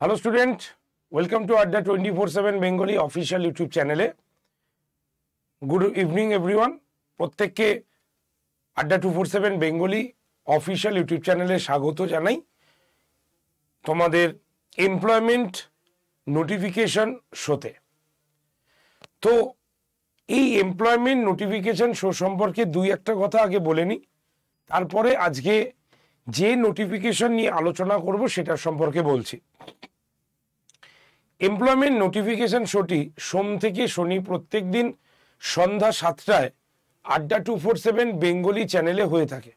Hello student, welcome to আড্ডা 24/7 Bengali official YouTube চ্যানেলে। Good evening everyone. প্রত্যেককে আড্ডা 247 বেঙ্গলি অফিসিয়াল ইউটিউব চ্যানেলে স্বাগত জানাই। তোমাদের এমপ্লয়মেন্ট নোটিফিকেশন শোতে। তো এই এমপ্লয়মেন্ট নোটিফিকেশন শো সম্পর্কে দুই একটা কথা আগে বলে নিই, তারপরে আজকে যে নোটিফিকেশন নিয়ে আলোচনা করব সেটা সম্পর্কে বলছি। এমপ্লয়মেন্ট নোটিফিকেশন শোটি সোম থেকে শনি প্রত্যেক দিন সন্ধ্যা 7টায় আড্ডা 247 বেঙ্গলি চ্যানেলে হয়ে থাকে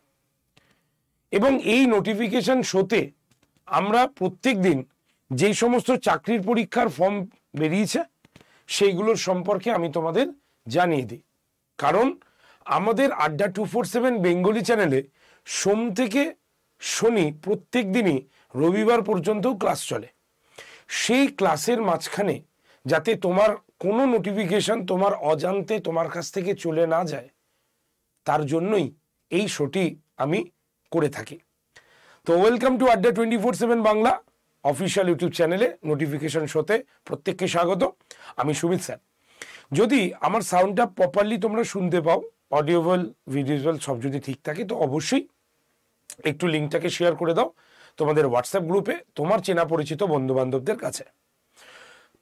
এবং এই নোটিফিকেশন শোতে আমরা প্রত্যেক দিন যেই সমস্ত চাকরির পরীক্ষার ফর্ম বেরিয়েছে সেইগুলোর সম্পর্কে আমি তোমাদের জানিয়ে দিই। কারণ আমাদের আড্ডা 247 বেঙ্গলি চ্যানেলে সোম থেকে শনি প্রত্যেক দিনই রবিবার পর্যন্তও ক্লাস চলে। সেই ক্লাসের মাঝখানে যাতে তোমার কোনো নোটিফিকেশন তোমার অজান্তে তোমার কাছ থেকে চলে না যায়, তার জন্যই এই শোটি আমি করে থাকি। তো ওয়েলকাম টু আড্ডা 24/7 বাংলা অফিসিয়াল ইউটিউব চ্যানেলে নোটিফিকেশন শোতে প্রত্যেককে স্বাগত। আমি সুমিত স্যার। যদি আমার সাউন্ডটা প্রপারলি তোমরা শুনতে পাও, অডিওভেল ভিডিওভেল সব যদি ঠিক থাকে, তো অবশ্যই একটু লিঙ্কটাকে শেয়ার করে দাও তোমাদের হোয়াটসঅ্যাপ গ্রুপে, তোমার চেনা পরিচিত বন্ধু বান্ধবদের কাছে।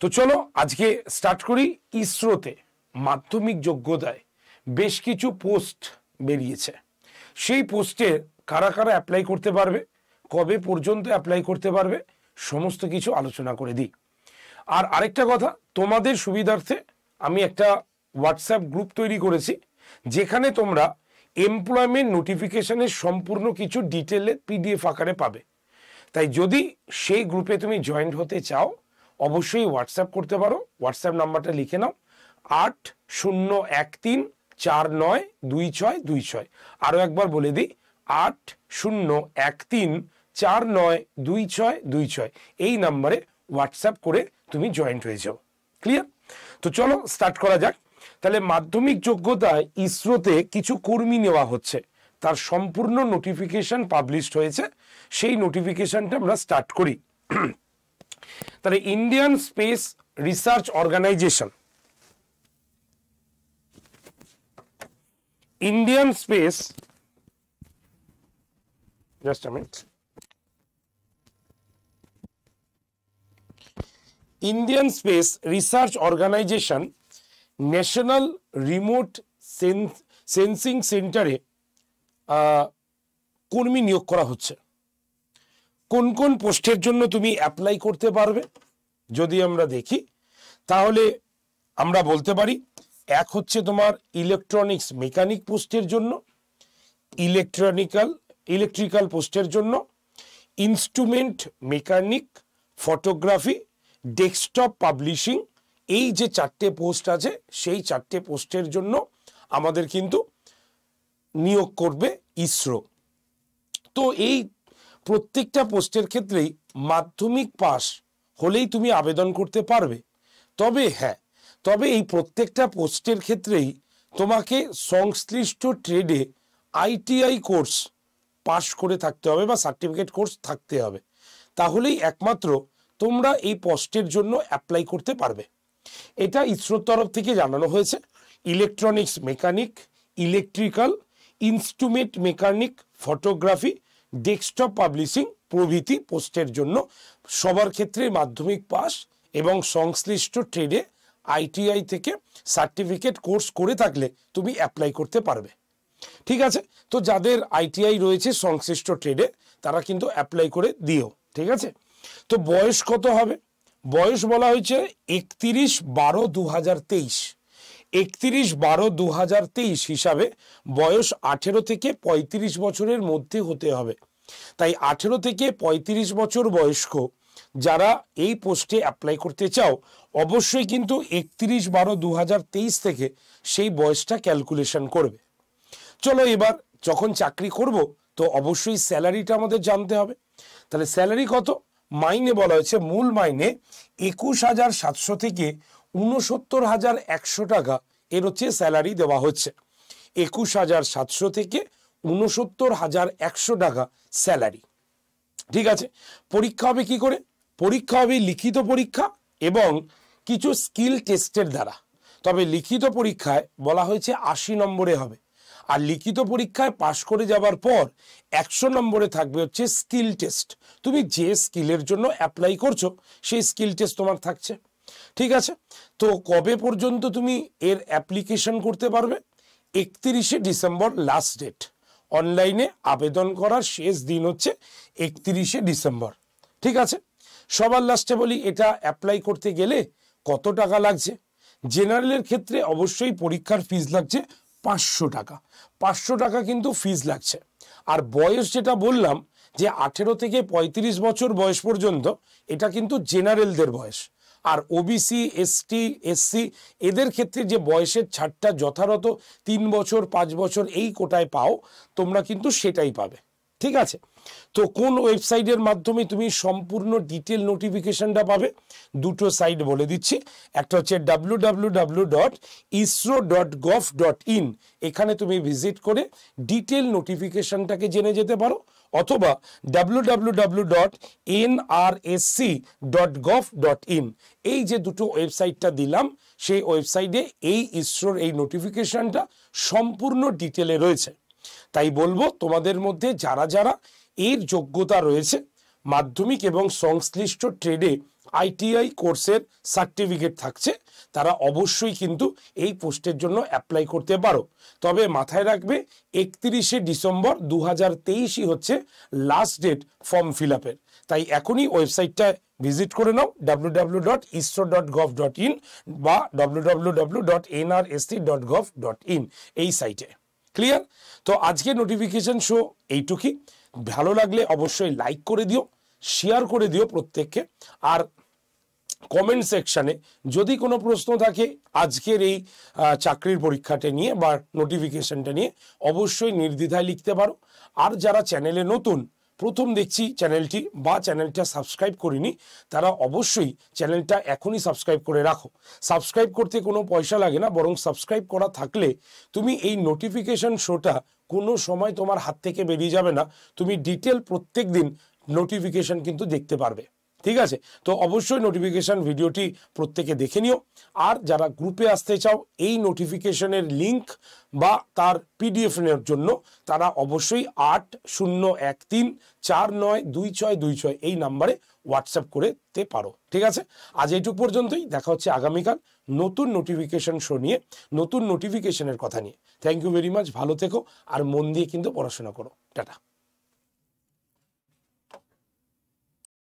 তো চলো আজকে স্টার্ট করি। ইসরোতে মাধ্যমিক যোগ্যতায় বেশ কিছু পোস্ট বেরিয়েছে। সেই পোস্টে কারা কারা অ্যাপ্লাই করতে পারবে, কবে পর্যন্ত অ্যাপ্লাই করতে পারবে, সমস্ত কিছু আলোচনা করে দিই। আর আরেকটা কথা, তোমাদের সুবিধার্থে আমি একটা হোয়াটসঅ্যাপ গ্রুপ তৈরি করেছি, যেখানে তোমরা এমপ্লয়মেন্ট নোটিফিকেশনের সম্পূর্ণ কিছু ডিটেলে পিডিএফ আকারে পাবে। তাই যদি সেই গ্রুপে তুমি জয়েন্ট হতে চাও, অবশ্যই হোয়াটসঅ্যাপ করতে পারো। হোয়াটসঅ্যাপ নাম্বারটা লিখে নাও, 8013492626। আরও একবার বলে দিই, 8013492626। এই নাম্বারে হোয়াটসঅ্যাপ করে তুমি জয়েন্ট হয়ে যাও। ক্লিয়ার? তো চলো স্টার্ট করা যাক। তাহলে মাধ্যমিক যোগ্যতায় ইসরোতে কিছু কর্মী নেওয়া হচ্ছে, তার সম্পূর্ণ নোটিফিকেশন পাবলিশড হয়েছে। সেই নোটিফিকেশনটা আমরা স্টার্ট করি। তাহলে Indian Space Research Organisation, Indian space, just a minute, Indian Space Research Organisation National Remote Sensing সেন্টারে কর্মী নিয়োগ করা হচ্ছে। কোন কোন পোস্টের জন্য তুমি অ্যাপ্লাই করতে পারবে যদি আমরা দেখি, তাহলে আমরা বলতে পারি, এক হচ্ছে তোমার ইলেকট্রনিক্স মেকানিক পোস্টের জন্য, ইলেকট্রিক্যাল পোস্টের জন্য, instrument mechanic, photography, desktop publishing. এই যে চারটে পোস্ট আছে, সেই চারটে পোস্টের জন্য আমাদের কিন্তু নিয়োগ করবে ইসরো। তো এই প্রত্যেকটা পোস্টের ক্ষেত্রেই মাধ্যমিক পাস হলেই তুমি আবেদন করতে পারবে। তবে হ্যাঁ, তবে এই প্রত্যেকটা পোস্টের ক্ষেত্রেই তোমাকে সংশ্লিষ্ট ট্রেডে আইটিআই কোর্স পাস করে থাকতে হবে বা সার্টিফিকেট কোর্স থাকতে হবে, তাহলেই একমাত্র তোমরা এই পোস্টের জন্য অ্যাপ্লাই করতে পারবে। এটা ইসরোর তরফ থেকে জানানো হয়েছে। Electronics mechanic, electrical, instrument mechanic, photography, desktop publishing প্রভৃতি পোস্টের জন্য সবার ক্ষেত্রে মাধ্যমিক পাস এবং সংশ্লিষ্ট ট্রেডে আইটিআই থেকে সার্টিফিকেট কোর্স করে থাকলে তুমি অ্যাপ্লাই করতে পারবে। ঠিক আছে? তো যাদের আইটিআই রয়েছে সংশ্লিষ্ট ট্রেডে, তারা কিন্তু অ্যাপ্লাই করে দিও। ঠিক আছে? তো বয়স কত হবে? বয়স বলা হয়েছে 31/12/2023। 31/12/2023 হিসাবে বয়স 18 থেকে 35 বছরের মধ্যে হতে হবে। তাই 18 থেকে 35 বছর বয়স্ক যারা এই পোস্টে অ্যাপ্লাই করতে চাও, অবশ্যই কিন্তু 31/12/2023 থেকে সেই বয়সটা ক্যালকুলেশন করবে। চলো এবার যখন চাকরি করব, তো অবশ্যই স্যালারিটা আমাদের জানতে হবে। তাহলে স্যালারি কত? মাইনে বলা হয়েছে, মূল মাইনে 21,700 থেকে 69,100 টাকা এর হচ্ছে স্যালারি দেওয়া হচ্ছে। 21,700 থেকে 69,100 টাকা স্যালারি। ঠিক আছে, পরীক্ষা হবে কি করে? পরীক্ষা হবে লিখিত পরীক্ষা এবং কিছু স্কিল টেস্টের দ্বারা। তবে লিখিত পরীক্ষায় বলা হয়েছে 80 নম্বরে হবে, আর লিখিত পরীক্ষায় পাশ করে যাবার পর 100 নম্বরে থাকবে হচ্ছে স্কিল টেস্ট। তুমি যে স্কিলের জন্য অ্যাপ্লাই করছো সেই স্কিল টেস্ট তোমার থাকছে। ঠিক আছে, তো কবে পর্যন্ত তুমি এর অ্যাপ্লিকেশন করতে পারবে? 31শে ডিসেম্বর লাস্ট ডেট। অনলাইনে আবেদন করার শেষ দিন হচ্ছে 31শে ডিসেম্বর। ঠিক আছে, সবার লাস্টে বলি, এটা অ্যাপ্লাই করতে গেলে কত টাকা লাগছে? জেনারেলের ক্ষেত্রে অবশ্যই পরীক্ষার ফিস লাগছে 500 টাকা। 500 টাকা কিন্তু ফিস লাগছে। আর বয়স যেটা বললাম যে 18 থেকে 35 বছর বয়স পর্যন্ত, এটা কিন্তু জেনারেলদের বয়স। আর ওবিসি, এসটি, এসসি এদের ক্ষেত্রে যে বয়সের ছাড়টা যথারত 3 বছর 5 বছর এই কোটায় পাও, তোমরা কিন্তু সেটাই পাবে। ঠিক আছে, তো কোন ওয়েবসাইটের মাধ্যমে তুমি সম্পূর্ণ ডিটেল নোটিফিকেশনটা পাবে? দুটো সাইট বলে দিচ্ছি। একটা হচ্ছে www.isro.gov.in, এখানে তুমি ভিজিট করে ডিটেল নোটিফিকেশনটাকে জেনে যেতে পারো, অথবা www.nrsc.gov.in, এই যে দুটো ওয়েবসাইটটা দিলাম, সেই ওয়েবসাইটে এই ইসরোর এই নোটিফিকেশনটা সম্পূর্ণ ডিটেলে রয়েছে। তাই বলবো, তোমাদের মধ্যে যারা যারা এর যোগ্যতা রয়েছে, মাধ্যমিক এবং সংশ্লিষ্ট ট্রেডে আইটিআই কোর্সের সার্টিফিকেট থাকছে, তারা অবশ্যই কিন্তু এই পোস্টের জন্য অ্যাপ্লাই করতে পারো। তবে মাথায় রাখবে, 31শে ডিসেম্বর 2023 হচ্ছে লাস্ট ডেট ফর্ম ফিল আপের। তাই এখনই ওয়েবসাইটটা ভিজিট করে নাও, www.isro.gov.in বা www.nrsc.gov.in এই সাইটে। ক্লিয়ার? তো আজকে নোটিফিকেশন শো এইটুকুই। ভালো লাগলে অবশ্যই লাইক করে দিও, শেয়ার করে দিও প্রত্যেককে। আর কমেন্ট সেকশনে যদি কোনো প্রশ্ন থাকে আজকের এই চাকরির পরীক্ষাটা নিয়ে বা নোটিফিকেশনটা নিয়ে, অবশ্যই নির্দ্বিধায় লিখতে পারো। আর যারা চ্যানেলে নতুন, প্রথম দেখছি চ্যানেলটি বা চ্যানেলটা সাবস্ক্রাইব করিনি, তারা অবশ্যই চ্যানেলটা এখনই সাবস্ক্রাইব করে রাখো। সাবস্ক্রাইব করতে কোনো পয়সা লাগে না, বরং সাবস্ক্রাইব করা থাকলে তুমি এই নোটিফিকেশন শোটা কোনো সময় তোমার হাত থেকে বেরিয়ে যাবে না, তুমি ডিটেল প্রত্যেক দিন নোটিফিকেশন কিন্তু দেখতে পারবে। ঠিক আছে, তো অবশ্যই নোটিফিকেশন ভিডিওটি প্রত্যেকে দেখে নিও। আর যারা গ্রুপে আসতে চাও, এই নোটিফিকেশনের লিংক বা তার পিডিএফ এর জন্য তারা অবশ্যই 8013492626 এই নাম্বারে হোয়াটসঅ্যাপ করতে পারো। ঠিক আছে, আজ এইটুকু পর্যন্তই। দেখা হচ্ছে আগামীকাল নতুন নোটিফিকেশন শো নিয়ে, নতুন নোটিফিকেশনের কথা নিয়ে। থ্যাংক ইউ ভেরি মাচ, ভালো থেকো আর মন দিয়ে কিন্তু পড়াশোনা করো। টাটা।